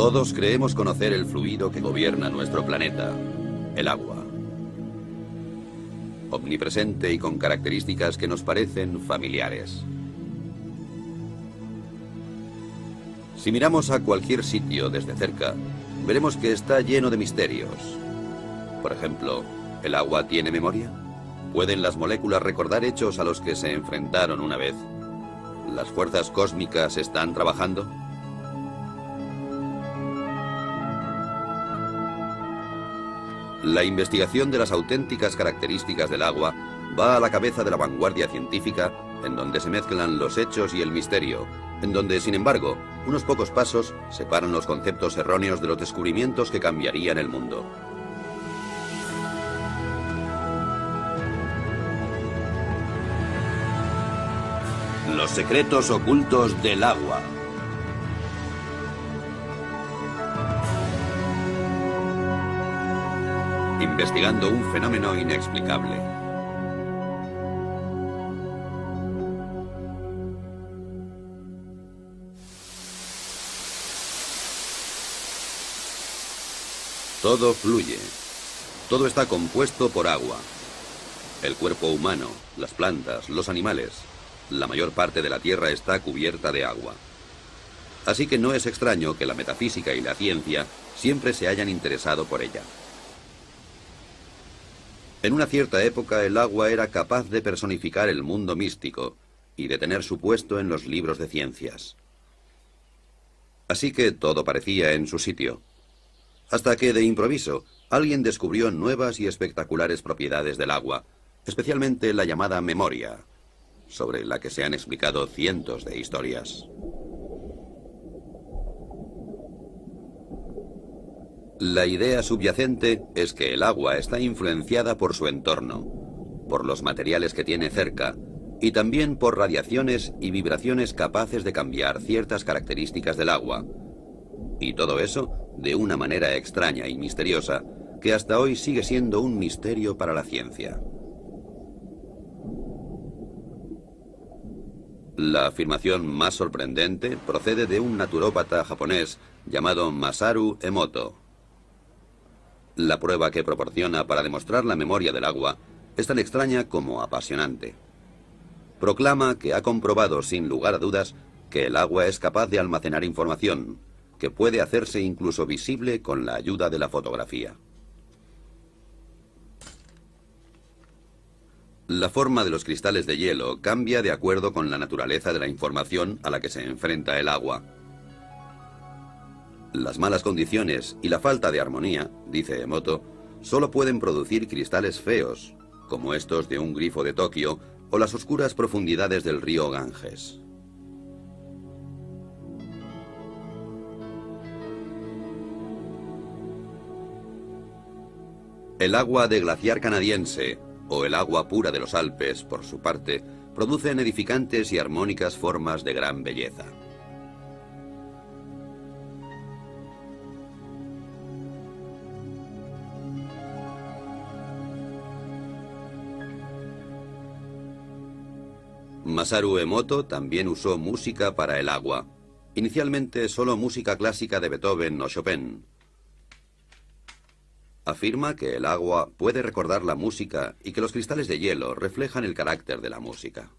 Todos creemos conocer el fluido que gobierna nuestro planeta, el agua. Omnipresente y con características que nos parecen familiares. Si miramos a cualquier sitio desde cerca, veremos que está lleno de misterios. Por ejemplo, ¿el agua tiene memoria? ¿Pueden las moléculas recordar hechos a los que se enfrentaron una vez? ¿Las fuerzas cósmicas están trabajando? La investigación de las auténticas características del agua va a la cabeza de la vanguardia científica, en donde se mezclan los hechos y el misterio, en donde, sin embargo, unos pocos pasos separan los conceptos erróneos de los descubrimientos que cambiarían el mundo. Los secretos ocultos del agua. Investigando un fenómeno inexplicable. Todo fluye. Todo está compuesto por agua. El cuerpo humano, las plantas, los animales. La mayor parte de la Tierra está cubierta de agua. Así que no es extraño que la metafísica y la ciencia siempre se hayan interesado por ella. En una cierta época el agua era capaz de personificar el mundo místico y de tener su puesto en los libros de ciencias. Así que todo parecía en su sitio. Hasta que, de improviso, alguien descubrió nuevas y espectaculares propiedades del agua, especialmente la llamada memoria, sobre la que se han explicado cientos de historias. La idea subyacente es que el agua está influenciada por su entorno, por los materiales que tiene cerca, y también por radiaciones y vibraciones capaces de cambiar ciertas características del agua. Y todo eso de una manera extraña y misteriosa, que hasta hoy sigue siendo un misterio para la ciencia. La afirmación más sorprendente procede de un naturópata japonés llamado Masaru Emoto. La prueba que proporciona para demostrar la memoria del agua es tan extraña como apasionante. Proclama que ha comprobado sin lugar a dudas que el agua es capaz de almacenar información, que puede hacerse incluso visible con la ayuda de la fotografía. La forma de los cristales de hielo cambia de acuerdo con la naturaleza de la información a la que se enfrenta el agua. Las malas condiciones y la falta de armonía, dice Emoto, solo pueden producir cristales feos, como estos de un grifo de Tokio o las oscuras profundidades del río Ganges. El agua de glaciar canadiense, o el agua pura de los Alpes, por su parte, producen edificantes y armónicas formas de gran belleza. Masaru Emoto también usó música para el agua, inicialmente solo música clásica de Beethoven o Chopin. Afirma que el agua puede recordar la música y que los cristales de hielo reflejan el carácter de la música.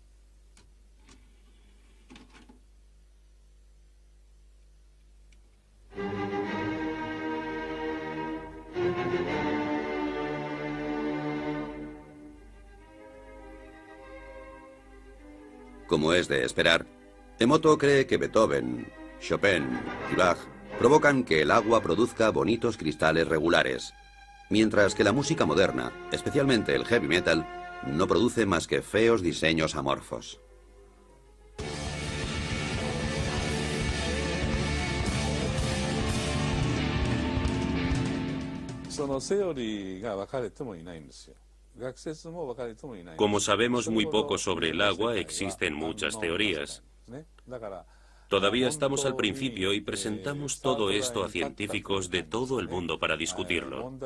Como es de esperar, Emoto cree que Beethoven, Chopin y Bach provocan que el agua produzca bonitos cristales regulares, mientras que la música moderna, especialmente el heavy metal, no produce más que feos diseños amorfos. Como sabemos muy poco sobre el agua, existen muchas teorías. Todavía estamos al principio y presentamos todo esto a científicos de todo el mundo para discutirlo.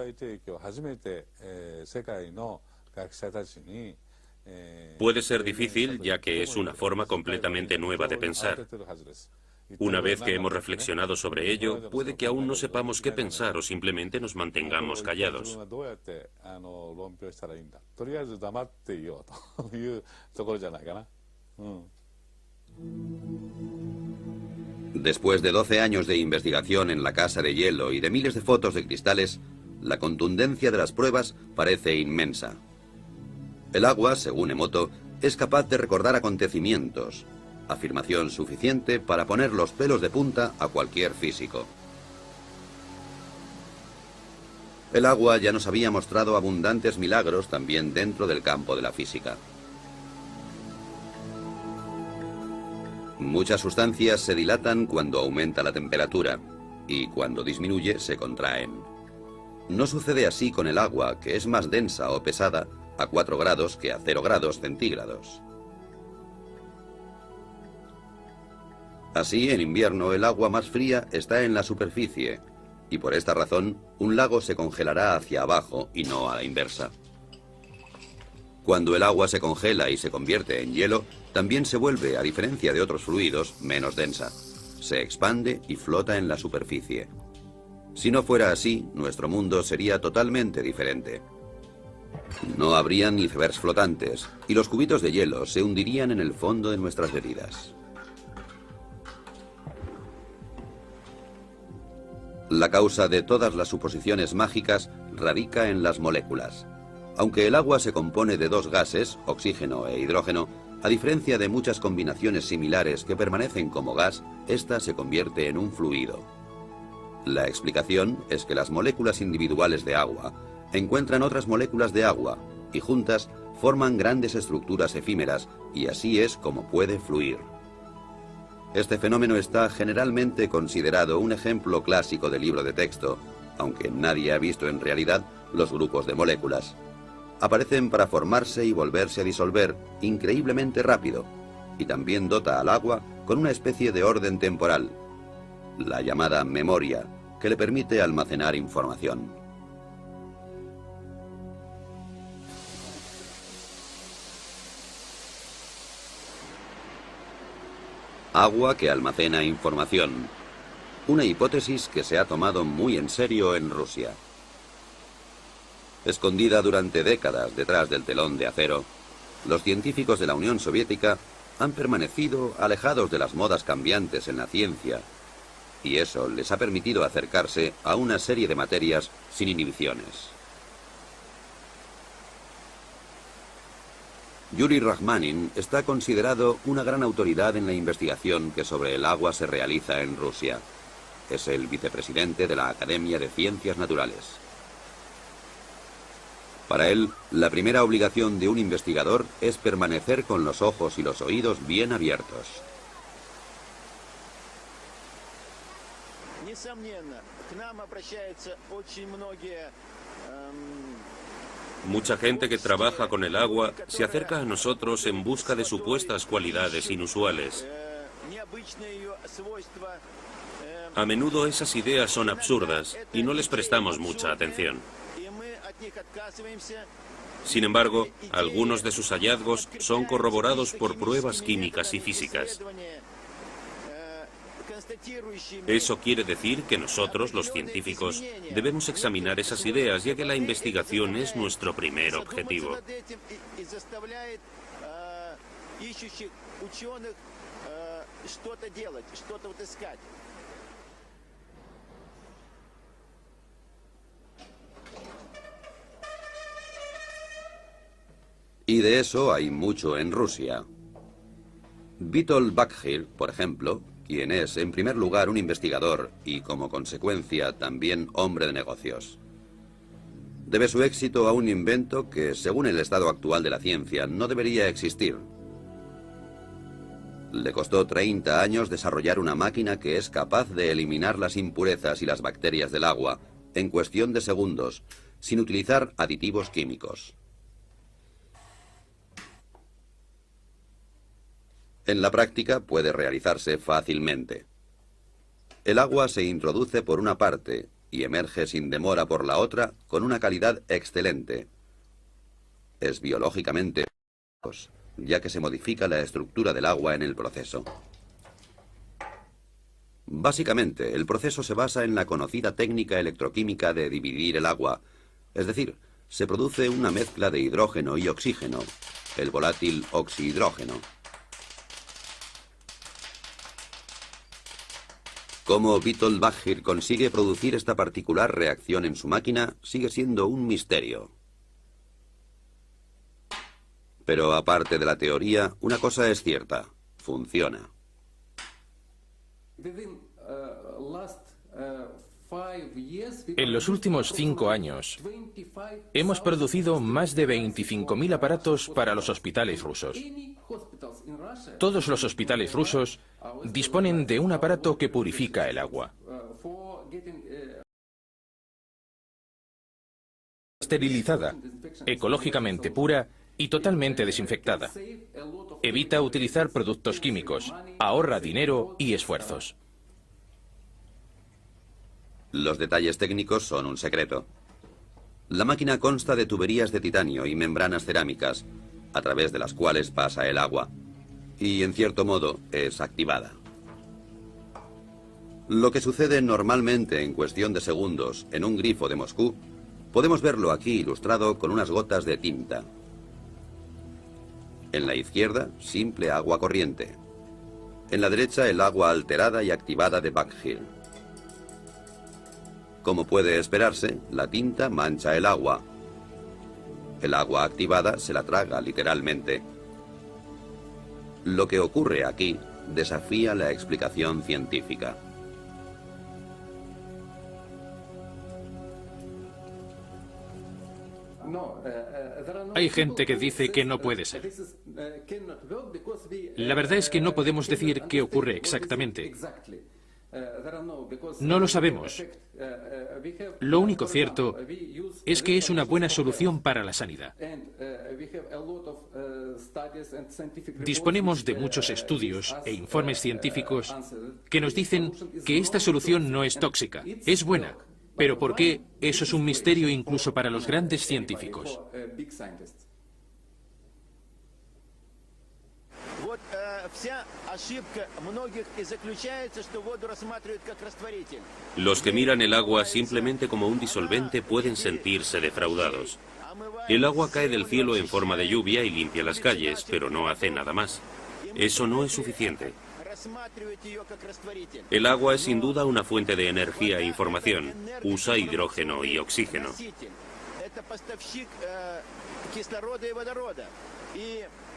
Puede ser difícil, ya que es una forma completamente nueva de pensar. Una vez que hemos reflexionado sobre ello, puede que aún no sepamos qué pensar o simplemente nos mantengamos callados. Después de 12 años de investigación en la casa de hielo y de miles de fotos de cristales, la contundencia de las pruebas parece inmensa. El agua, según Emoto, es capaz de recordar acontecimientos, afirmación suficiente para poner los pelos de punta a cualquier físico. El agua ya nos había mostrado abundantes milagros también dentro del campo de la física. Muchas sustancias se dilatan cuando aumenta la temperatura y cuando disminuye se contraen. No sucede así con el agua, que es más densa o pesada a 4 grados que a 0 grados centígrados. Así, en invierno, el agua más fría está en la superficie, y por esta razón, un lago se congelará hacia abajo y no a la inversa. Cuando el agua se congela y se convierte en hielo, también se vuelve, a diferencia de otros fluidos, menos densa. Se expande y flota en la superficie. Si no fuera así, nuestro mundo sería totalmente diferente. No habrían icebergs flotantes, y los cubitos de hielo se hundirían en el fondo de nuestras bebidas. La causa de todas las suposiciones mágicas radica en las moléculas. Aunque el agua se compone de 2 gases, oxígeno e hidrógeno, a diferencia de muchas combinaciones similares que permanecen como gas, esta se convierte en un fluido. La explicación es que las moléculas individuales de agua encuentran otras moléculas de agua y juntas forman grandes estructuras efímeras, y así es como puede fluir. Este fenómeno está generalmente considerado un ejemplo clásico de libro de texto, aunque nadie ha visto en realidad los grupos de moléculas. Aparecen para formarse y volverse a disolver increíblemente rápido, y también dota al agua con una especie de orden temporal, la llamada memoria, que le permite almacenar información. Agua que almacena información. Una hipótesis que se ha tomado muy en serio en Rusia. Escondida durante décadas detrás del telón de acero, los científicos de la Unión Soviética han permanecido alejados de las modas cambiantes en la ciencia, y eso les ha permitido acercarse a una serie de materias sin inhibiciones. Yuri Rachmanin está considerado una gran autoridad en la investigación que sobre el agua se realiza en Rusia. Es el vicepresidente de la Academia de Ciencias Naturales. Para él, la primera obligación de un investigador es permanecer con los ojos y los oídos bien abiertos. Mucha gente que trabaja con el agua se acerca a nosotros en busca de supuestas cualidades inusuales. A menudo esas ideas son absurdas y no les prestamos mucha atención. Sin embargo, algunos de sus hallazgos son corroborados por pruebas químicas y físicas. Eso quiere decir que nosotros, los científicos, debemos examinar esas ideas, ya que la investigación es nuestro primer objetivo. Y de eso hay mucho en Rusia. Vitol Bakhir, por ejemplo, quien es en primer lugar un investigador y como consecuencia también hombre de negocios, debe su éxito a un invento que, según el estado actual de la ciencia, no debería existir. Le costó 30 años desarrollar una máquina que es capaz de eliminar las impurezas y las bacterias del agua en cuestión de segundos, sin utilizar aditivos químicos. En la práctica puede realizarse fácilmente. El agua se introduce por una parte y emerge sin demora por la otra con una calidad excelente. Es biológicamente, ya que se modifica la estructura del agua en el proceso. Básicamente, el proceso se basa en la conocida técnica electroquímica de dividir el agua. Es decir, se produce una mezcla de hidrógeno y oxígeno, el volátil oxihidrógeno. Cómo Witold Bakhir consigue producir esta particular reacción en su máquina sigue siendo un misterio. Pero aparte de la teoría, una cosa es cierta: funciona. En los últimos 5 años, hemos producido más de 25.000 aparatos para los hospitales rusos. Todos los hospitales rusos disponen de un aparato que purifica el agua. Esterilizada, ecológicamente pura y totalmente desinfectada. Evita utilizar productos químicos, ahorra dinero y esfuerzos. Los detalles técnicos son un secreto. La máquina consta de tuberías de titanio y membranas cerámicas, a través de las cuales pasa el agua, y en cierto modo es activada. Lo que sucede normalmente en cuestión de segundos en un grifo de Moscú, podemos verlo aquí ilustrado con unas gotas de tinta. En la izquierda, simple agua corriente. En la derecha, el agua alterada y activada de Bakhir. Como puede esperarse, la tinta mancha el agua. El agua activada se la traga literalmente. Lo que ocurre aquí desafía la explicación científica. Hay gente que dice que no puede ser. La verdad es que no podemos decir qué ocurre exactamente. No lo sabemos. Lo único cierto es que es una buena solución para la sanidad. Disponemos de muchos estudios e informes científicos que nos dicen que esta solución no es tóxica, es buena. Pero ¿por qué? Eso es un misterio incluso para los grandes científicos. Los que miran el agua simplemente como un disolvente pueden sentirse defraudados. El agua cae del cielo en forma de lluvia y limpia las calles, pero no hace nada más. Eso no es suficiente. El agua es sin duda una fuente de energía e información. Usa hidrógeno y oxígeno.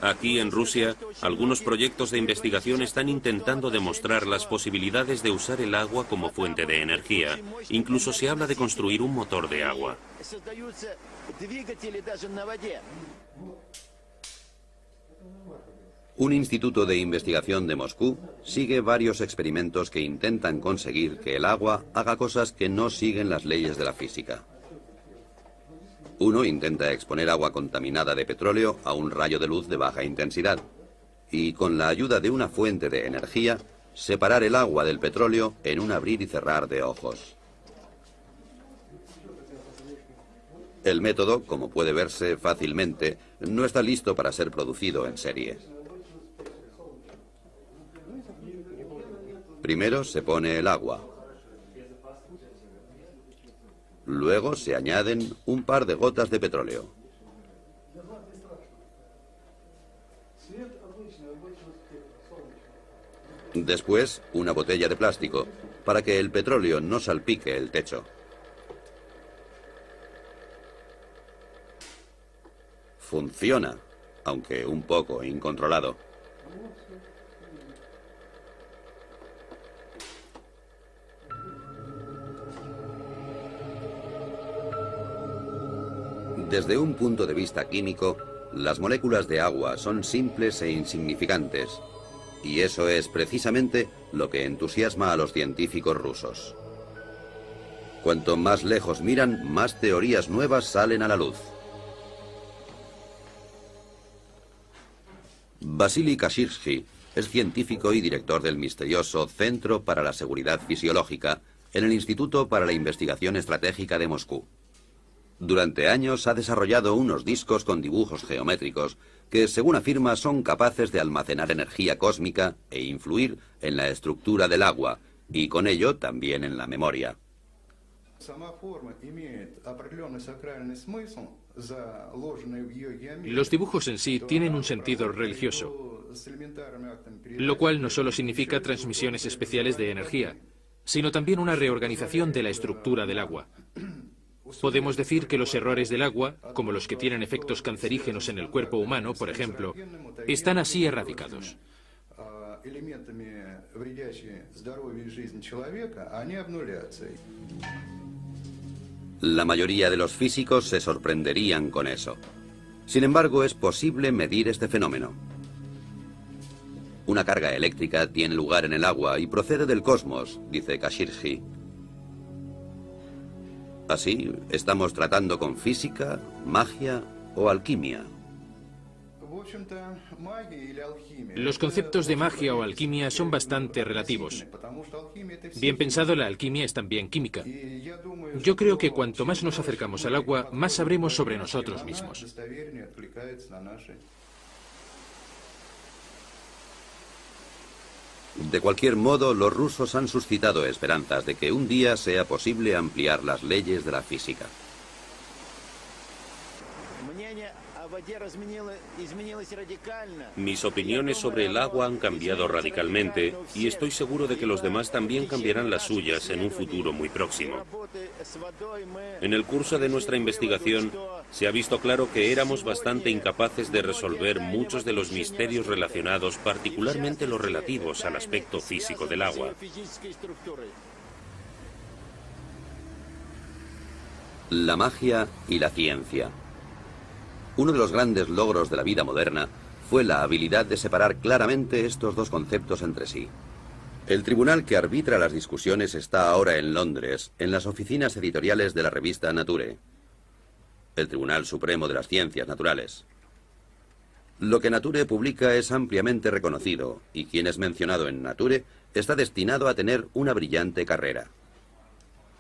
Aquí en Rusia, algunos proyectos de investigación están intentando demostrar las posibilidades de usar el agua como fuente de energía. Incluso se habla de construir un motor de agua. Un instituto de investigación de Moscú sigue varios experimentos que intentan conseguir que el agua haga cosas que no siguen las leyes de la física. Uno intenta exponer agua contaminada de petróleo a un rayo de luz de baja intensidad y, con la ayuda de una fuente de energía, separar el agua del petróleo en un abrir y cerrar de ojos. El método, como puede verse fácilmente, no está listo para ser producido en serie. Primero se pone el agua. Luego se añaden un par de gotas de petróleo. Después, una botella de plástico, para que el petróleo no salpique el techo. Funciona, aunque un poco incontrolado. Desde un punto de vista químico, las moléculas de agua son simples e insignificantes, y eso es precisamente lo que entusiasma a los científicos rusos. Cuanto más lejos miran, más teorías nuevas salen a la luz. Vasily Kashirsky es científico y director del misterioso Centro para la Seguridad Fisiológica en el Instituto para la Investigación Estratégica de Moscú. Durante años ha desarrollado unos discos con dibujos geométricos que, según afirma, son capaces de almacenar energía cósmica e influir en la estructura del agua, y con ello también en la memoria. Los dibujos en sí tienen un sentido religioso, lo cual no solo significa transmisiones especiales de energía, sino también una reorganización de la estructura del agua. Podemos decir que los errores del agua, como los que tienen efectos cancerígenos en el cuerpo humano, por ejemplo, están así erradicados. La mayoría de los físicos se sorprenderían con eso. Sin embargo, es posible medir este fenómeno. Una carga eléctrica tiene lugar en el agua y procede del cosmos, dice Kashirji. Así, estamos tratando con física, magia o alquimia. Los conceptos de magia o alquimia son bastante relativos. Bien pensado, la alquimia es también química. Yo creo que cuanto más nos acercamos al agua, más sabremos sobre nosotros mismos. De cualquier modo, los rusos han suscitado esperanzas de que un día sea posible ampliar las leyes de la física. Mis opiniones sobre el agua han cambiado radicalmente y estoy seguro de que los demás también cambiarán las suyas en un futuro muy próximo. En el curso de nuestra investigación se ha visto claro que éramos bastante incapaces de resolver muchos de los misterios relacionados, particularmente los relativos al aspecto físico del agua. La magia y la ciencia. Uno de los grandes logros de la vida moderna fue la habilidad de separar claramente estos dos conceptos entre sí. El tribunal que arbitra las discusiones está ahora en Londres, en las oficinas editoriales de la revista Nature, el Tribunal Supremo de las Ciencias Naturales. Lo que Nature publica es ampliamente reconocido, y quien es mencionado en Nature está destinado a tener una brillante carrera.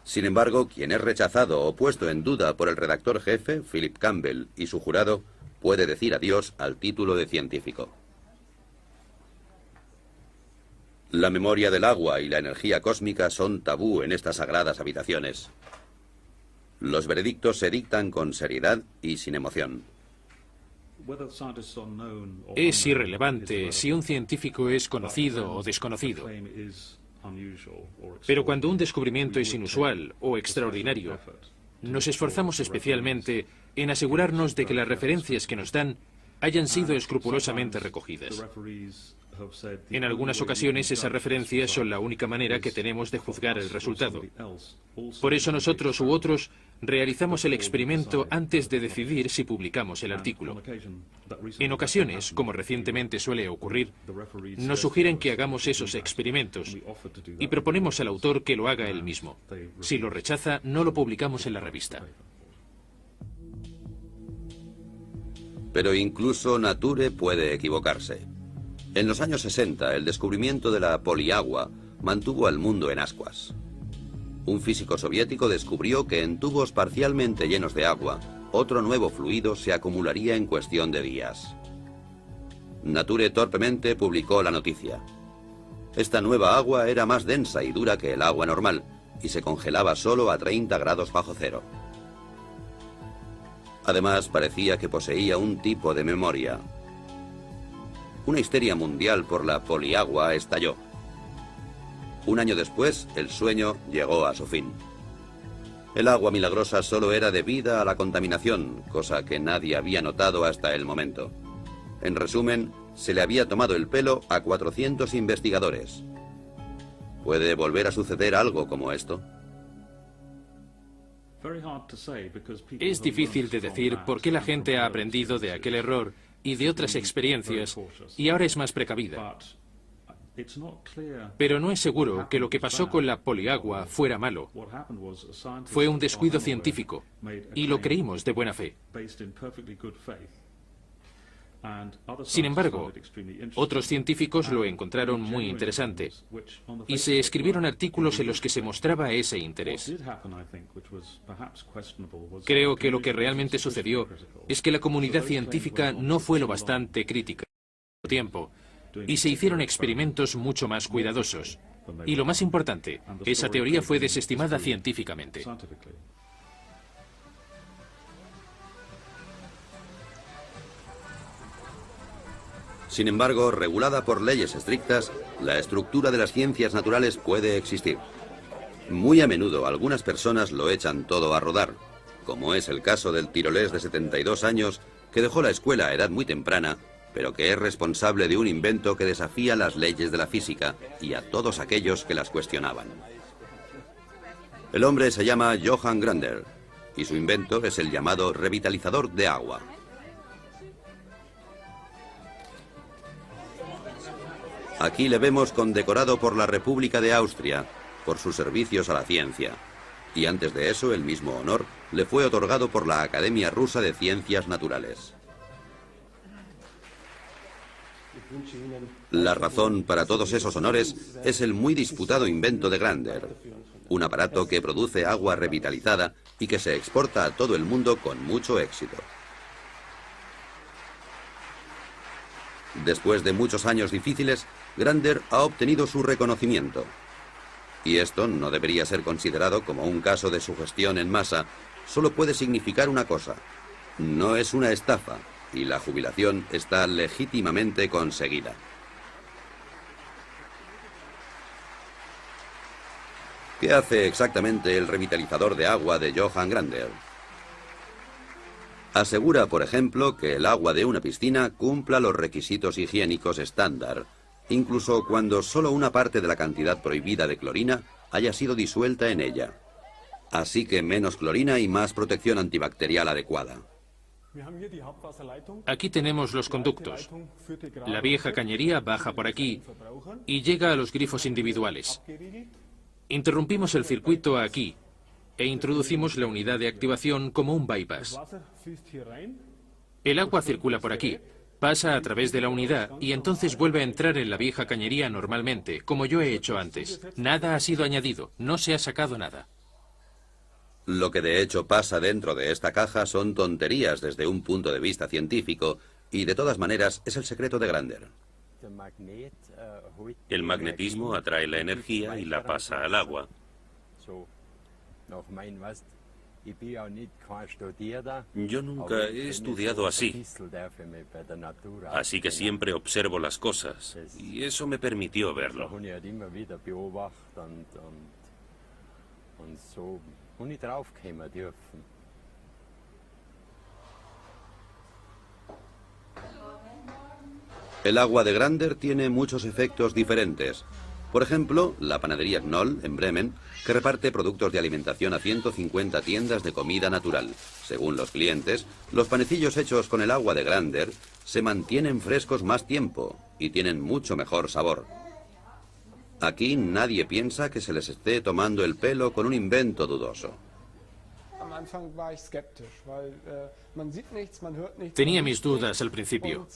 Sin embargo, quien es rechazado o puesto en duda por el redactor jefe, Philip Campbell, y su jurado, puede decir adiós al título de científico. La memoria del agua y la energía cósmica son tabú en estas sagradas habitaciones. Los veredictos se dictan con seriedad y sin emoción. Es irrelevante si un científico es conocido o desconocido. Pero cuando un descubrimiento es inusual o extraordinario, nos esforzamos especialmente en asegurarnos de que las referencias que nos dan hayan sido escrupulosamente recogidas. En algunas ocasiones esas referencias son la única manera que tenemos de juzgar el resultado. Por eso nosotros u otros realizamos el experimento antes de decidir si publicamos el artículo. En ocasiones, como recientemente suele ocurrir, nos sugieren que hagamos esos experimentos y proponemos al autor que lo haga él mismo. Si lo rechaza, no lo publicamos en la revista. Pero incluso Nature puede equivocarse. En los años 60, el descubrimiento de la poliagua mantuvo al mundo en ascuas. Un físico soviético descubrió que en tubos parcialmente llenos de agua, otro nuevo fluido se acumularía en cuestión de días. Nature torpemente publicó la noticia. Esta nueva agua era más densa y dura que el agua normal, y se congelaba solo a 30 grados bajo cero. Además, parecía que poseía un tipo de memoria. Una histeria mundial por la poliagua estalló. Un año después, el sueño llegó a su fin. El agua milagrosa solo era debida a la contaminación, cosa que nadie había notado hasta el momento. En resumen, se le había tomado el pelo a 400 investigadores. ¿Puede volver a suceder algo como esto? Es difícil de decir por qué la gente ha aprendido de aquel error y de otras experiencias y ahora es más precavida. Pero no es seguro que lo que pasó con la poliagua fuera malo. Fue un descuido científico y lo creímos de buena fe. Sin embargo, otros científicos lo encontraron muy interesante y se escribieron artículos en los que se mostraba ese interés. Creo que lo que realmente sucedió es que la comunidad científica no fue lo bastante crítica al tiempo y se hicieron experimentos mucho más cuidadosos. Y lo más importante, esa teoría fue desestimada científicamente. Sin embargo, regulada por leyes estrictas, la estructura de las ciencias naturales puede existir. Muy a menudo algunas personas lo echan todo a rodar, como es el caso del tirolés de 72 años que dejó la escuela a edad muy temprana, pero que es responsable de un invento que desafía las leyes de la física y a todos aquellos que las cuestionaban. El hombre se llama Johann Grander y su invento es el llamado revitalizador de agua. Aquí le vemos condecorado por la República de Austria por sus servicios a la ciencia. Y antes de eso, el mismo honor le fue otorgado por la Academia Rusa de Ciencias Naturales. La razón para todos esos honores es el muy disputado invento de Grander, un aparato que produce agua revitalizada y que se exporta a todo el mundo con mucho éxito. Después de muchos años difíciles, Grander ha obtenido su reconocimiento. Y esto no debería ser considerado como un caso de sugestión en masa, solo puede significar una cosa: no es una estafa, y la jubilación está legítimamente conseguida. ¿Qué hace exactamente el revitalizador de agua de Johann Grander? Asegura, por ejemplo, que el agua de una piscina cumpla los requisitos higiénicos estándar, incluso cuando solo una parte de la cantidad prohibida de clorina haya sido disuelta en ella. Así que menos clorina y más protección antibacterial adecuada. Aquí tenemos los conductos. La vieja cañería baja por aquí y llega a los grifos individuales. Interrumpimos el circuito aquí e introducimos la unidad de activación como un bypass. El agua circula por aquí, pasa a través de la unidad y entonces vuelve a entrar en la vieja cañería normalmente, como yo he hecho antes. Nada ha sido añadido, no se ha sacado nada. Lo que de hecho pasa dentro de esta caja son tonterías desde un punto de vista científico y de todas maneras es el secreto de Grander. El magnetismo atrae la energía y la pasa al agua. Yo nunca he estudiado así, así que siempre observo las cosas y eso me permitió verlo. El agua de Grander tiene muchos efectos diferentes. Por ejemplo, la panadería Knoll, en Bremen, que reparte productos de alimentación a 150 tiendas de comida natural. Según los clientes, los panecillos hechos con el agua de Grander se mantienen frescos más tiempo y tienen mucho mejor sabor. Aquí nadie piensa que se les esté tomando el pelo con un invento dudoso. Tenía mis dudas al principio.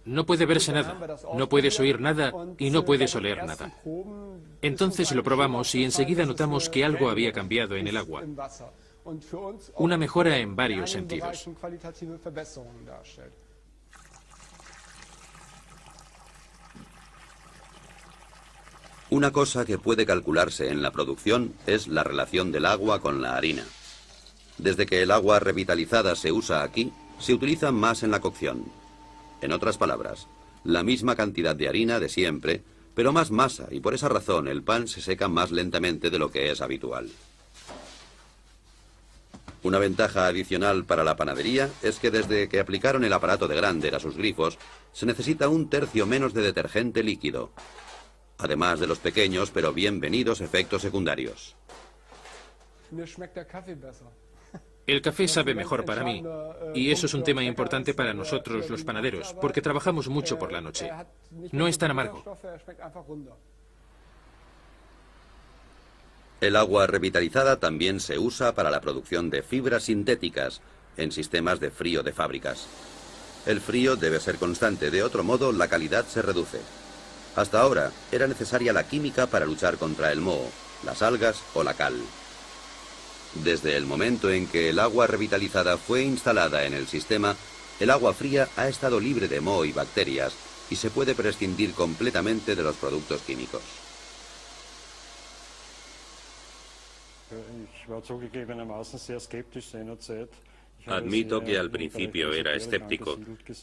No puede verse nada, no puedes oír nada y no puedes oler nada. Entonces lo probamos y enseguida notamos que algo había cambiado en el agua. Una mejora en varios sentidos. Una cosa que puede calcularse en la producción es la relación del agua con la harina. Desde que el agua revitalizada se usa aquí, se utiliza más en la cocción. En otras palabras, la misma cantidad de harina de siempre, pero más masa, y por esa razón el pan se seca más lentamente de lo que es habitual. Una ventaja adicional para la panadería es que desde que aplicaron el aparato de Grander a sus grifos, se necesita 1/3 menos de detergente líquido, además de los pequeños pero bienvenidos efectos secundarios. El café sabe mejor para mí, y eso es un tema importante para nosotros los panaderos, porque trabajamos mucho por la noche. No es tan amargo. El agua revitalizada también se usa para la producción de fibras sintéticas en sistemas de frío de fábricas. El frío debe ser constante, de otro modo la calidad se reduce. Hasta ahora era necesaria la química para luchar contra el moho, las algas o la cal. Desde el momento en que el agua revitalizada fue instalada en el sistema, el agua fría ha estado libre de moho y bacterias y se puede prescindir completamente de los productos químicos. Admito que al principio era escéptico.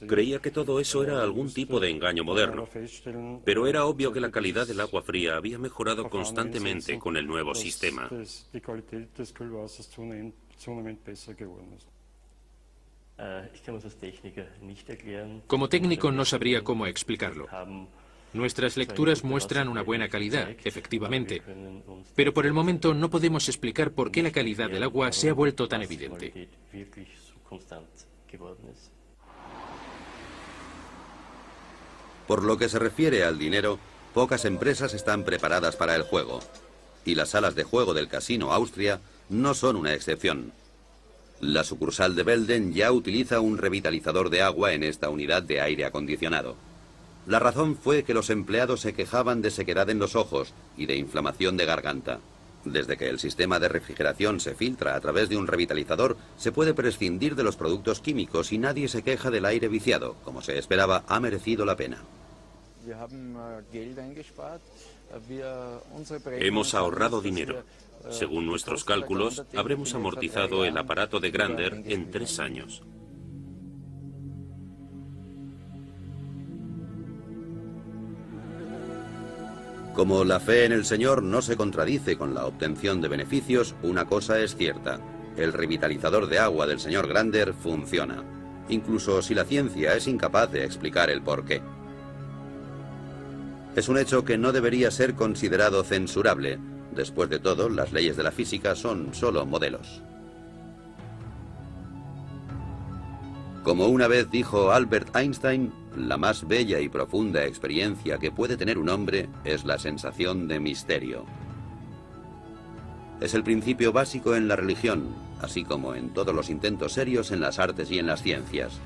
Creía que todo eso era algún tipo de engaño moderno. Pero era obvio que la calidad del agua fría había mejorado constantemente con el nuevo sistema. Como técnico no sabría cómo explicarlo. Nuestras lecturas muestran una buena calidad, efectivamente, pero por el momento no podemos explicar por qué la calidad del agua se ha vuelto tan evidente. Por lo que se refiere al dinero, pocas empresas están preparadas para el juego. Y las salas de juego del Casino Austria no son una excepción. La sucursal de Belden ya utiliza un revitalizador de agua en esta unidad de aire acondicionado. La razón fue que los empleados se quejaban de sequedad en los ojos y de inflamación de garganta. Desde que el sistema de refrigeración se filtra a través de un revitalizador, se puede prescindir de los productos químicos y nadie se queja del aire viciado. Como se esperaba, ha merecido la pena. Hemos ahorrado dinero. Según nuestros cálculos, habremos amortizado el aparato de Grander en 3 años. Como la fe en el Señor no se contradice con la obtención de beneficios, una cosa es cierta. El revitalizador de agua del señor Grander funciona, incluso si la ciencia es incapaz de explicar el porqué. Es un hecho que no debería ser considerado censurable. Después de todo, las leyes de la física son solo modelos. Como una vez dijo Albert Einstein, la más bella y profunda experiencia que puede tener un hombre es la sensación de misterio. Es el principio básico en la religión, así como en todos los intentos serios en las artes y en las ciencias.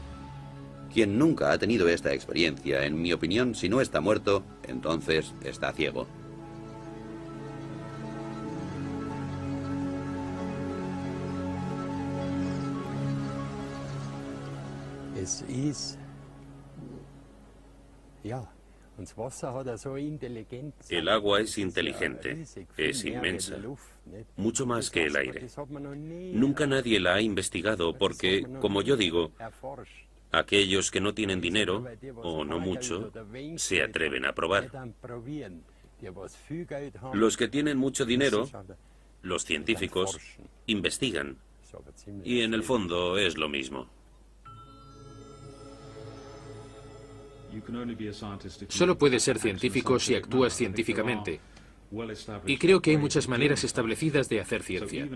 Quien nunca ha tenido esta experiencia, en mi opinión, si no está muerto, entonces está ciego. El agua es inteligente, es inmensa, mucho más que el aire. Nunca nadie la ha investigado porque, como yo digo, aquellos que no tienen dinero, o no mucho, se atreven a probar. Los que tienen mucho dinero, los científicos, investigan. Y en el fondo es lo mismo. Solo puedes ser científico si actúas científicamente. Y creo que hay muchas maneras establecidas de hacer ciencia.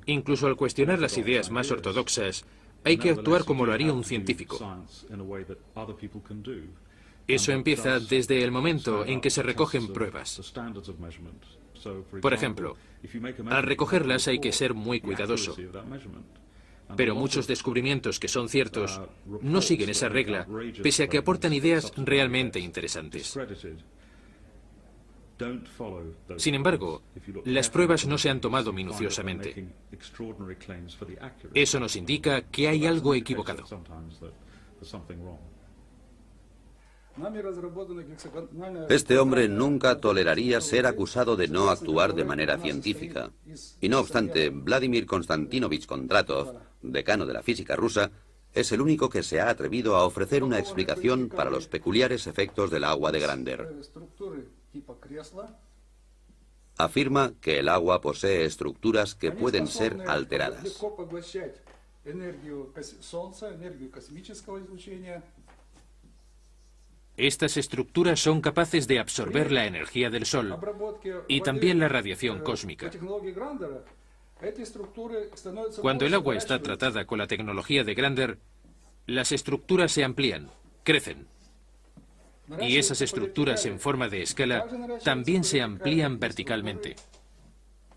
Incluso al cuestionar las ideas más ortodoxas, hay que actuar como lo haría un científico. Eso empieza desde el momento en que se recogen pruebas. Por ejemplo, al recogerlas hay que ser muy cuidadoso. Pero muchos descubrimientos que son ciertos no siguen esa regla, pese a que aportan ideas realmente interesantes. Sin embargo, las pruebas no se han tomado minuciosamente. Eso nos indica que hay algo equivocado. Este hombre nunca toleraría ser acusado de no actuar de manera científica. Y no obstante, Vladimir Konstantinovich Kondratov, decano de la física rusa, es el único que se ha atrevido a ofrecer una explicación para los peculiares efectos del agua de Grander. Afirma que el agua posee estructuras que pueden ser alteradas. Estas estructuras son capaces de absorber la energía del Sol y también la radiación cósmica. Cuando el agua está tratada con la tecnología de Grander, las estructuras se amplían, crecen. Y esas estructuras en forma de escala también se amplían verticalmente.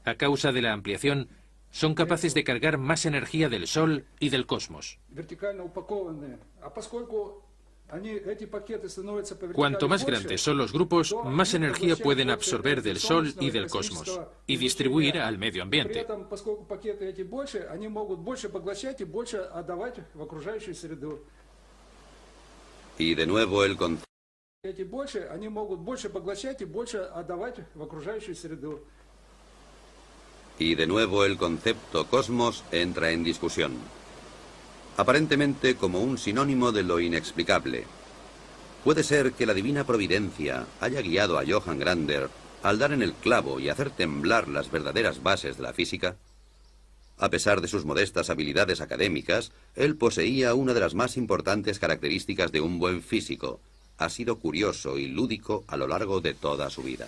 A causa de la ampliación, son capaces de cargar más energía del Sol y del cosmos. Cuanto más grandes son los grupos, más energía pueden absorber del Sol y del cosmos y distribuir al medio ambiente. Y de nuevo el concepto. Y de nuevo el concepto cosmos entra en discusión, aparentemente como un sinónimo de lo inexplicable. ¿Puede ser que la divina providencia haya guiado a Johann Grander al dar en el clavo y hacer temblar las verdaderas bases de la física? A pesar de sus modestas habilidades académicas, él poseía una de las más importantes características de un buen físico. Ha sido curioso y lúdico a lo largo de toda su vida.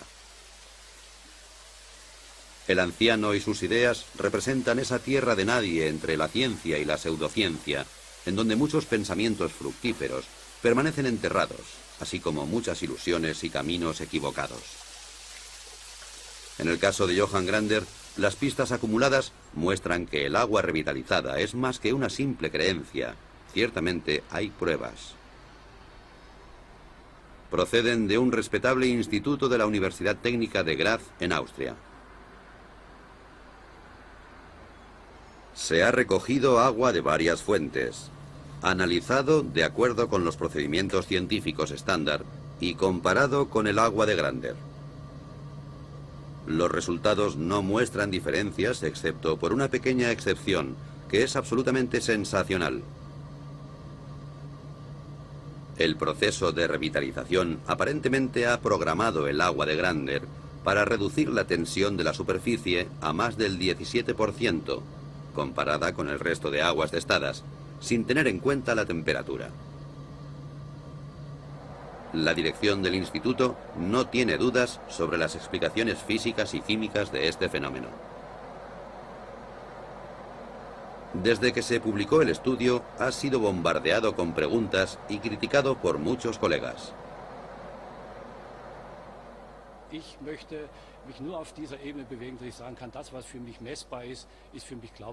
El anciano y sus ideas representan esa tierra de nadie entre la ciencia y la pseudociencia, en donde muchos pensamientos fructíferos permanecen enterrados, así como muchas ilusiones y caminos equivocados. En el caso de Johann Grander, las pistas acumuladas muestran que el agua revitalizada es más que una simple creencia. Ciertamente hay pruebas. Proceden de un respetable instituto de la Universidad Técnica de Graz, en Austria. Se ha recogido agua de varias fuentes, analizado de acuerdo con los procedimientos científicos estándar y comparado con el agua de Grander. Los resultados no muestran diferencias excepto por una pequeña excepción, que es absolutamente sensacional. El proceso de revitalización aparentemente ha programado el agua de Grander para reducir la tensión de la superficie a más del 17%, comparada con el resto de aguas testadas, sin tener en cuenta la temperatura. La dirección del instituto no tiene dudas sobre las explicaciones físicas y químicas de este fenómeno. Desde que se publicó el estudio, ha sido bombardeado con preguntas y criticado por muchos colegas.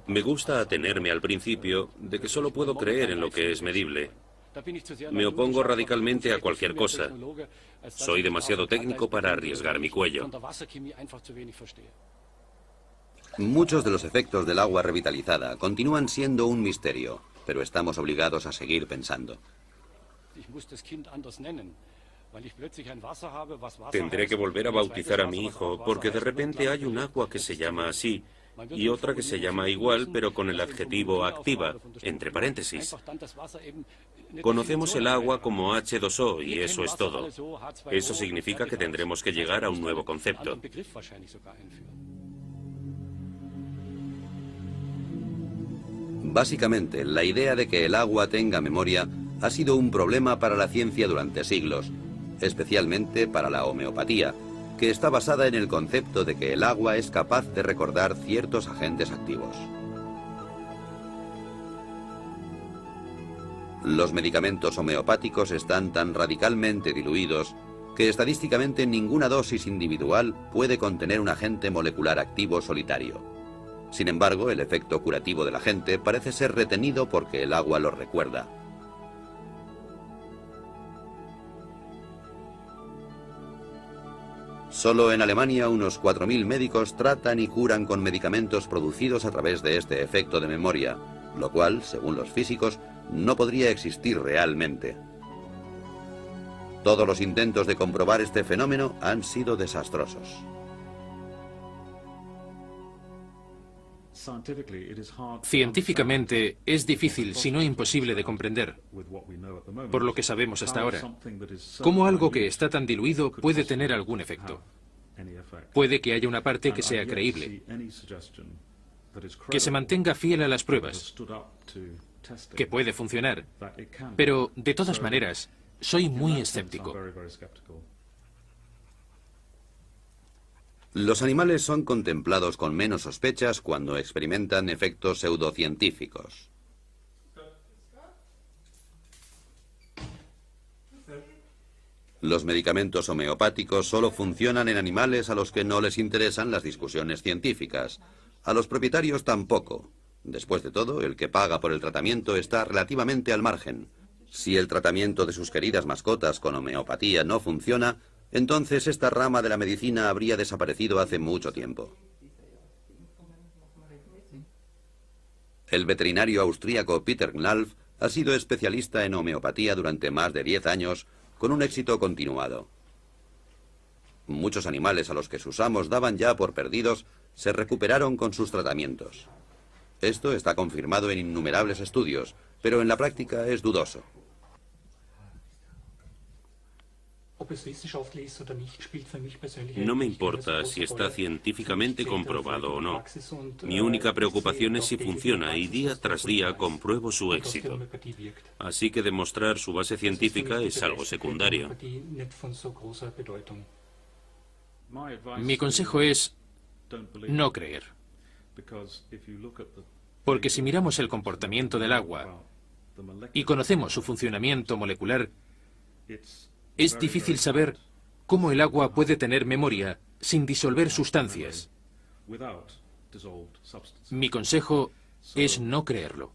Me gusta atenerme al principio de que solo puedo creer en lo que es medible. Me opongo radicalmente a cualquier cosa. Soy demasiado técnico para arriesgar mi cuello. Muchos de los efectos del agua revitalizada continúan siendo un misterio, pero estamos obligados a seguir pensando. Tendré que volver a bautizar a mi hijo, porque de repente hay un agua que se llama así, y otra que se llama igual, pero con el adjetivo activa, entre paréntesis. Conocemos el agua como H2O y eso es todo. Eso significa que tendremos que llegar a un nuevo concepto. Básicamente, la idea de que el agua tenga memoria ha sido un problema para la ciencia durante siglos, especialmente para la homeopatía, que está basada en el concepto de que el agua es capaz de recordar ciertos agentes activos. Los medicamentos homeopáticos están tan radicalmente diluidos que estadísticamente ninguna dosis individual puede contener un agente molecular activo solitario. Sin embargo, el efecto curativo del agente parece ser retenido porque el agua lo recuerda. Solo en Alemania unos 4.000 médicos tratan y curan con medicamentos producidos a través de este efecto de memoria, lo cual, según los físicos, no podría existir realmente. Todos los intentos de comprobar este fenómeno han sido desastrosos. Científicamente es difícil, si no imposible, de comprender, por lo que sabemos hasta ahora, cómo algo que está tan diluido puede tener algún efecto. Puede que haya una parte que sea creíble, que se mantenga fiel a las pruebas, que puede funcionar, pero de todas maneras, soy muy escéptico. Los animales son contemplados con menos sospechas cuando experimentan efectos pseudocientíficos. Los medicamentos homeopáticos solo funcionan en animales a los que no les interesan las discusiones científicas. A los propietarios tampoco. Después de todo, el que paga por el tratamiento está relativamente al margen. Si el tratamiento de sus queridas mascotas con homeopatía no funciona, entonces esta rama de la medicina habría desaparecido hace mucho tiempo. El veterinario austríaco Peter Knalf ha sido especialista en homeopatía durante más de 10 años, con un éxito continuado. Muchos animales a los que sus amos daban ya por perdidos se recuperaron con sus tratamientos. Esto está confirmado en innumerables estudios, pero en la práctica es dudoso. No me importa si está científicamente comprobado o no. Mi única preocupación es si funciona y día tras día compruebo su éxito. Así que demostrar su base científica es algo secundario. Mi consejo es no creer. Porque si miramos el comportamiento del agua y conocemos su funcionamiento molecular, es difícil saber cómo el agua puede tener memoria sin disolver sustancias. Mi consejo es no creerlo.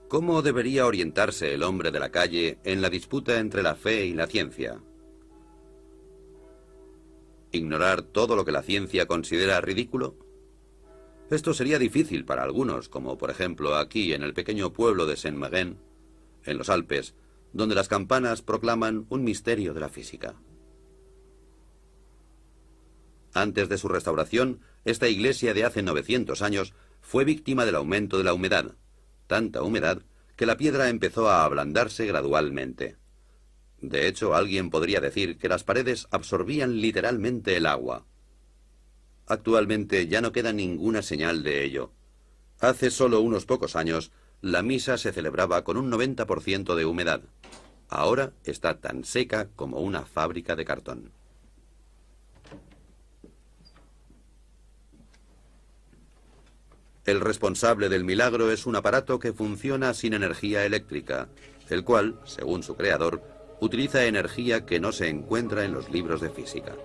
¿Cómo debería orientarse el hombre de la calle en la disputa entre la fe y la ciencia? ¿Ignorar todo lo que la ciencia considera ridículo? Esto sería difícil para algunos, como por ejemplo aquí en el pequeño pueblo de Saint-Marin, en los Alpes, donde las campanas proclaman un misterio de la física. Antes de su restauración, esta iglesia de hace 900 años fue víctima del aumento de la humedad, tanta humedad que la piedra empezó a ablandarse gradualmente. De hecho, alguien podría decir que las paredes absorbían literalmente el agua. Actualmente ya no queda ninguna señal de ello. Hace solo unos pocos años, la misa se celebraba con un 90% de humedad. Ahora está tan seca como una fábrica de cartón. El responsable del milagro es un aparato que funciona sin energía eléctrica, el cual, según su creador, utiliza energía que no se encuentra en los libros de física.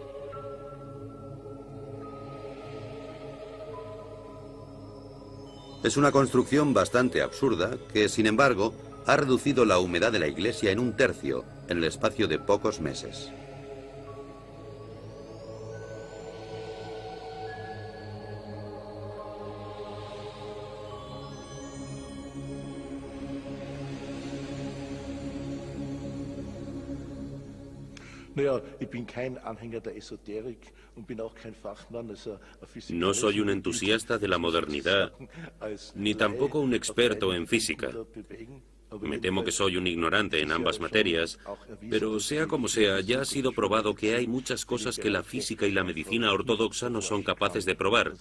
Es una construcción bastante absurda que, sin embargo, ha reducido la humedad de la iglesia en un tercio en el espacio de pocos meses. No soy un entusiasta de la modernidad, ni tampoco un experto en física. Me temo que soy un ignorante en ambas materias, pero sea como sea, ya ha sido probado que hay muchas cosas que la física y la medicina ortodoxa no son capaces de probar,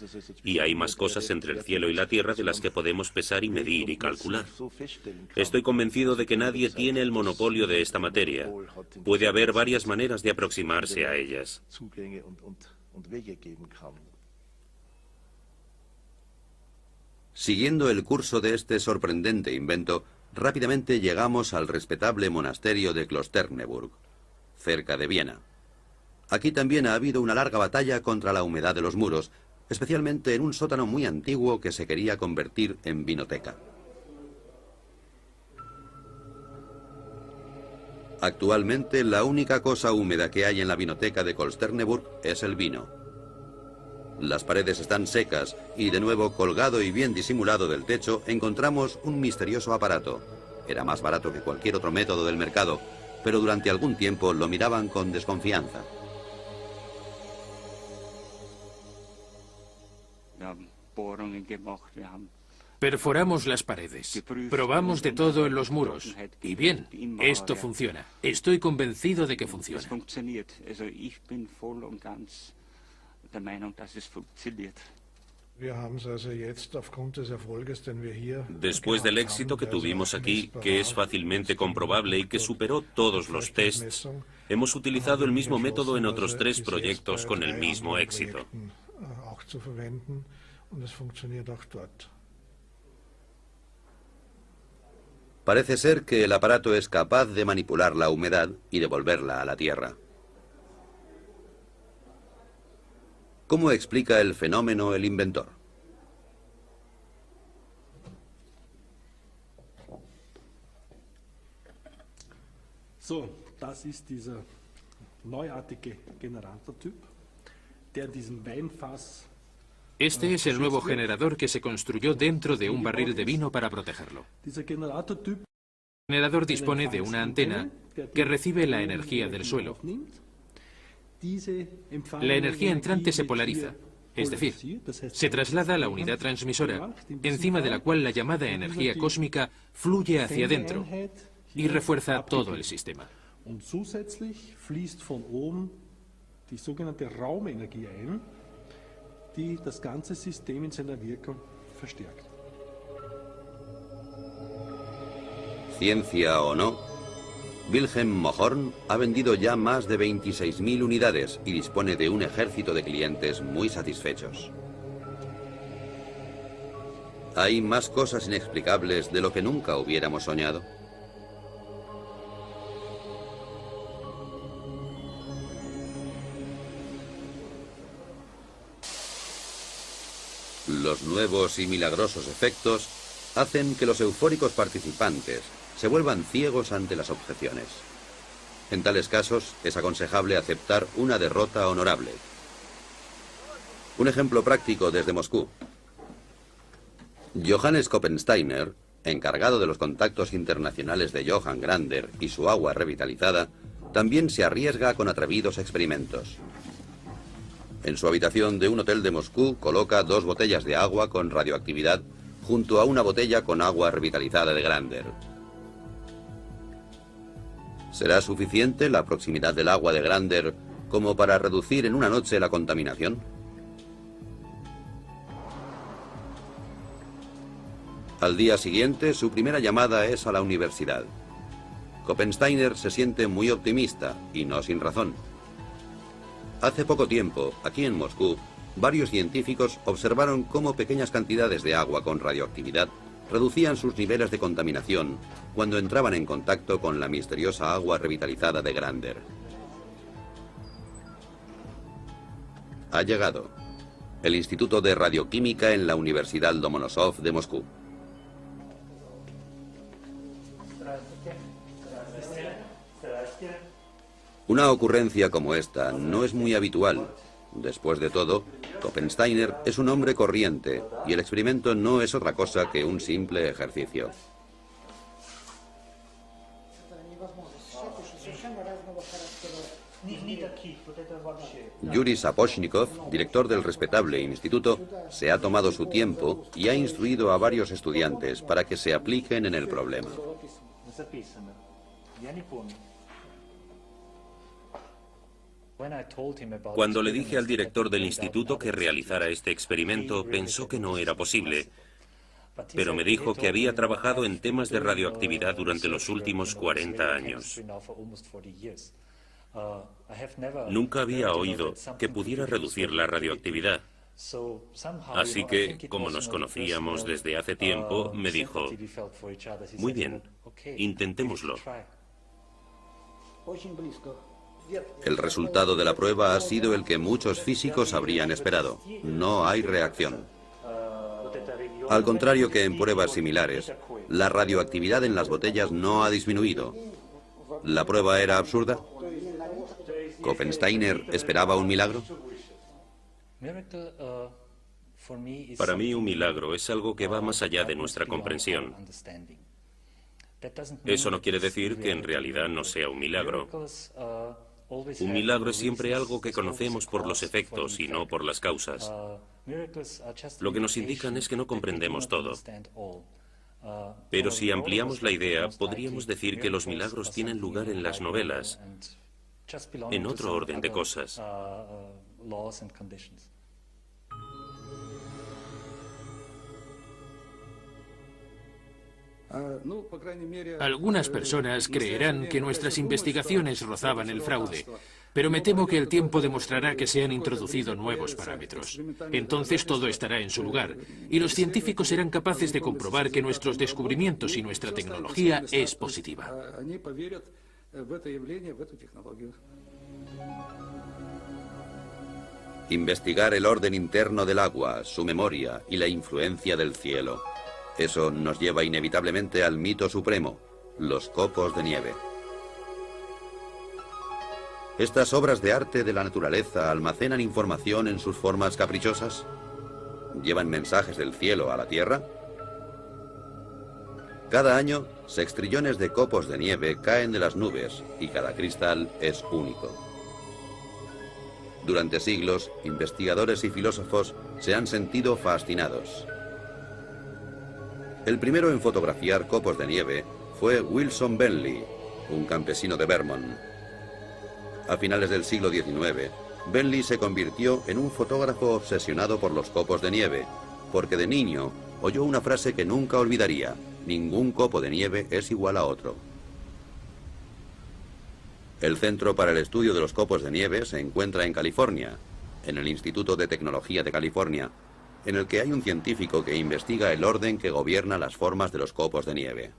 y hay más cosas entre el cielo y la tierra de las que podemos pesar y medir y calcular. Estoy convencido de que nadie tiene el monopolio de esta materia. Puede haber varias maneras de aproximarse a ellas. Siguiendo el curso de este sorprendente invento, rápidamente llegamos al respetable monasterio de Klosterneuburg, cerca de Viena. Aquí también ha habido una larga batalla contra la humedad de los muros, especialmente en un sótano muy antiguo que se quería convertir en vinoteca. Actualmente, la única cosa húmeda que hay en la vinoteca de Klosterneuburg es el vino. Las paredes están secas y, de nuevo, colgado y bien disimulado del techo, encontramos un misterioso aparato. Era más barato que cualquier otro método del mercado, pero durante algún tiempo lo miraban con desconfianza. Perforamos las paredes, probamos de todo en los muros, y bien, esto funciona. Estoy convencido de que funciona. Después del éxito que tuvimos aquí, que es fácilmente comprobable y que superó todos los tests, hemos utilizado el mismo método en otros 3 proyectos con el mismo éxito. Parece ser que el aparato es capaz de manipular la humedad y devolverla a la tierra. ¿Cómo explica el fenómeno el inventor? Das ist dieser neuartige Generatortyp, der in diesem Weinfass. Este es el nuevo generador que se construyó dentro de un barril de vino para protegerlo. El generador dispone de una antena que recibe la energía del suelo La energía entrante se polariza, es decir, se traslada a la unidad transmisora, encima de la cual la llamada energía cósmica fluye hacia adentro y refuerza todo el sistema. Und zusätzlich fließt von oben die sogenannte Raumenergie ein, die das ganze System in seiner Wirkung verstärkt. Ciencia o no, Wilhelm Mohrn ha vendido ya más de 26.000 unidades y dispone de un ejército de clientes muy satisfechos. Hay más cosas inexplicables de lo que nunca hubiéramos soñado. Los nuevos y milagrosos efectos hacen que los eufóricos participantes se vuelvan ciegos ante las objeciones. En tales casos es aconsejable aceptar una derrota honorable. Un ejemplo práctico desde Moscú. Johannes Koppensteiner, encargado de los contactos internacionales de Johann Grander y su agua revitalizada, también se arriesga con atrevidos experimentos. En su habitación de un hotel de Moscú coloca 2 botellas de agua con radioactividad junto a una botella con agua revitalizada de Grander. ¿Será suficiente la proximidad del agua de Grander como para reducir en una noche la contaminación? Al día siguiente, su primera llamada es a la universidad. Koppensteiner se siente muy optimista, y no sin razón. Hace poco tiempo, aquí en Moscú, varios científicos observaron cómo pequeñas cantidades de agua con radioactividad reducían sus niveles de contaminación cuando entraban en contacto con la misteriosa agua revitalizada de Grander. Ha llegado el Instituto de Radioquímica en la Universidad Lomonosov de Moscú. Una ocurrencia como esta no es muy habitual. Después de todo, Koppensteiner es un hombre corriente y el experimento no es otra cosa que un simple ejercicio. Yuri Sapochnikov, director del respetable instituto, se ha tomado su tiempo y ha instruido a varios estudiantes para que se apliquen en el problema. Cuando le dije al director del instituto que realizara este experimento, pensó que no era posible, pero me dijo que había trabajado en temas de radioactividad durante los últimos 40 años. Nunca había oído que pudiera reducir la radioactividad. Así que, como nos conocíamos desde hace tiempo, me dijo, muy bien, intentémoslo. El resultado de la prueba ha sido el que muchos físicos habrían esperado. No hay reacción. Al contrario que en pruebas similares, la radioactividad en las botellas no ha disminuido. ¿La prueba era absurda? ¿Koppensteiner esperaba un milagro? Para mí, un milagro es algo que va más allá de nuestra comprensión. Eso no quiere decir que en realidad no sea un milagro. Un milagro es siempre algo que conocemos por los efectos y no por las causas. Lo que nos indican es que no comprendemos todo. Pero si ampliamos la idea, podríamos decir que los milagros tienen lugar en las novelas, en otro orden de cosas. Algunas personas creerán que nuestras investigaciones rozaban el fraude, pero me temo que el tiempo demostrará que se han introducido nuevos parámetros. Entonces todo estará en su lugar, y los científicos serán capaces de comprobar que nuestros descubrimientos y nuestra tecnología es positiva. Investigar el orden interno del agua, su memoria y la influencia del cielo. Eso nos lleva inevitablemente al mito supremo, los copos de nieve. ¿Estas obras de arte de la naturaleza almacenan información en sus formas caprichosas? ¿Llevan mensajes del cielo a la tierra? Cada año, sextrillones de copos de nieve caen de las nubes y cada cristal es único. Durante siglos, investigadores y filósofos se han sentido fascinados. El primero en fotografiar copos de nieve fue Wilson Bentley, un campesino de Vermont. A finales del siglo XIX, Bentley se convirtió en un fotógrafo obsesionado por los copos de nieve, porque de niño oyó una frase que nunca olvidaría: ningún copo de nieve es igual a otro. El Centro para el Estudio de los Copos de Nieve se encuentra en California, en el Instituto de Tecnología de California, en el que hay un científico que investiga el orden que gobierna las formas de los copos de nieve.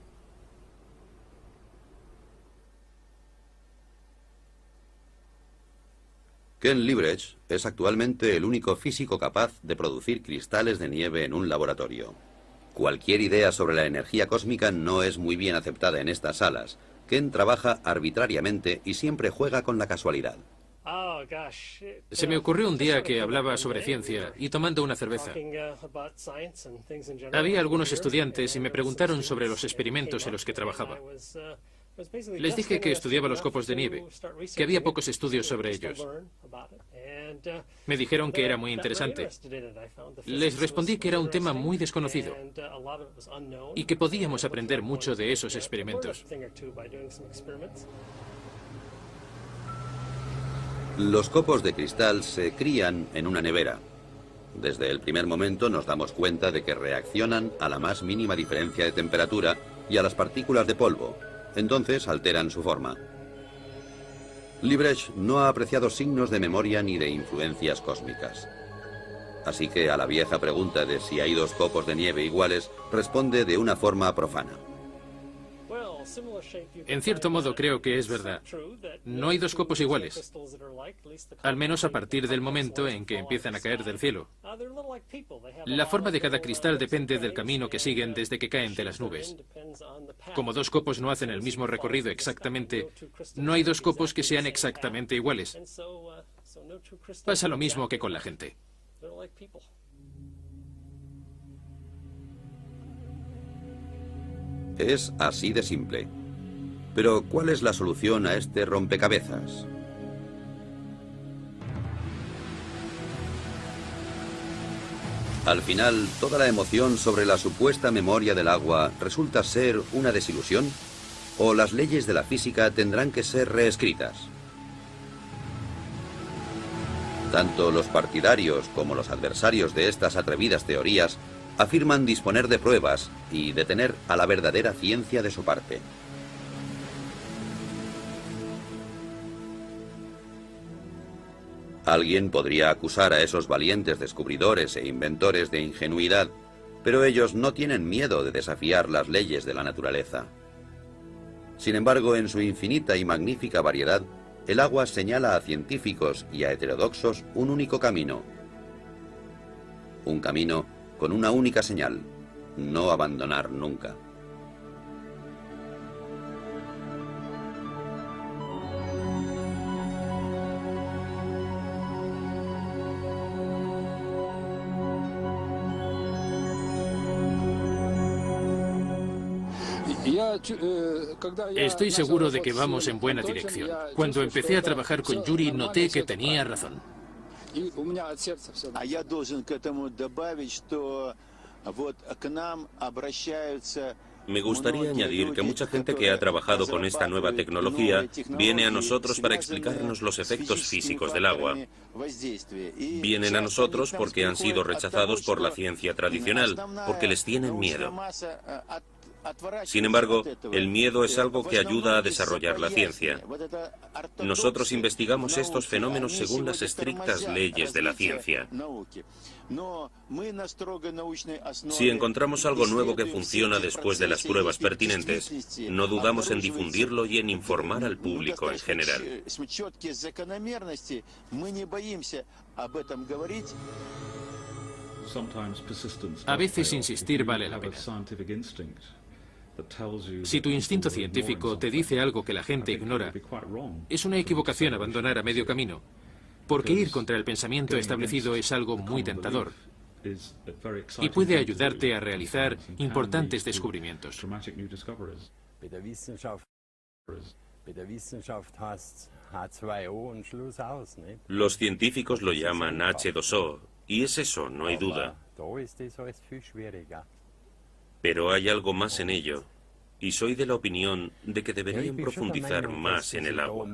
Ken Liebrecht es actualmente el único físico capaz de producir cristales de nieve en un laboratorio. Cualquier idea sobre la energía cósmica no es muy bien aceptada en estas salas. Ken trabaja arbitrariamente y siempre juega con la casualidad. Se me ocurrió un día que hablaba sobre ciencia y tomando una cerveza. Había algunos estudiantes y me preguntaron sobre los experimentos en los que trabajaba. Les dije que estudiaba los copos de nieve, que había pocos estudios sobre ellos. Me dijeron que era muy interesante. Les respondí que era un tema muy desconocido y que podíamos aprender mucho de esos experimentos. Los copos de cristal se crían en una nevera. Desde el primer momento nos damos cuenta de que reaccionan a la más mínima diferencia de temperatura y a las partículas de polvo. Entonces alteran su forma. Liebrecht no ha apreciado signos de memoria ni de influencias cósmicas. Así que a la vieja pregunta de si hay dos copos de nieve iguales, responde de una forma profana. En cierto modo creo que es verdad. No hay dos copos iguales. Al menos a partir del momento en que empiezan a caer del cielo. La forma de cada cristal depende del camino que siguen desde que caen de las nubes. Como dos copos no hacen el mismo recorrido exactamente, no hay dos copos que sean exactamente iguales. Pasa lo mismo que con la gente. Es así de simple. Pero, ¿cuál es la solución a este rompecabezas? Al final, ¿toda la emoción sobre la supuesta memoria del agua resulta ser una desilusión? ¿O las leyes de la física tendrán que ser reescritas? Tanto los partidarios como los adversarios de estas atrevidas teorías afirman disponer de pruebas y de tener a la verdadera ciencia de su parte. Alguien podría acusar a esos valientes descubridores e inventores de ingenuidad, pero ellos no tienen miedo de desafiar las leyes de la naturaleza. Sin embargo, en su infinita y magnífica variedad, el agua señala a científicos y a heterodoxos un único camino. Un camino con una única señal: no abandonar nunca. Estoy seguro de que vamos en buena dirección. Cuando empecé a trabajar con Yuri, noté que tenía razón. Me gustaría añadir que mucha gente que ha trabajado con esta nueva tecnología viene a nosotros para explicarnos los efectos físicos del agua. Vienen a nosotros porque han sido rechazados por la ciencia tradicional, porque les tienen miedo. Sin embargo, el miedo es algo que ayuda a desarrollar la ciencia. Nosotros investigamos estos fenómenos según las estrictas leyes de la ciencia. Si encontramos algo nuevo que funciona después de las pruebas pertinentes, no dudamos en difundirlo y en informar al público en general. A veces insistir vale la pena. Si tu instinto científico te dice algo que la gente ignora, es una equivocación abandonar a medio camino, porque ir contra el pensamiento establecido es algo muy tentador y puede ayudarte a realizar importantes descubrimientos. Los científicos lo llaman H2O, y es eso, no hay duda. Pero hay algo más en ello, y soy de la opinión de que deberían profundizar más en el agua.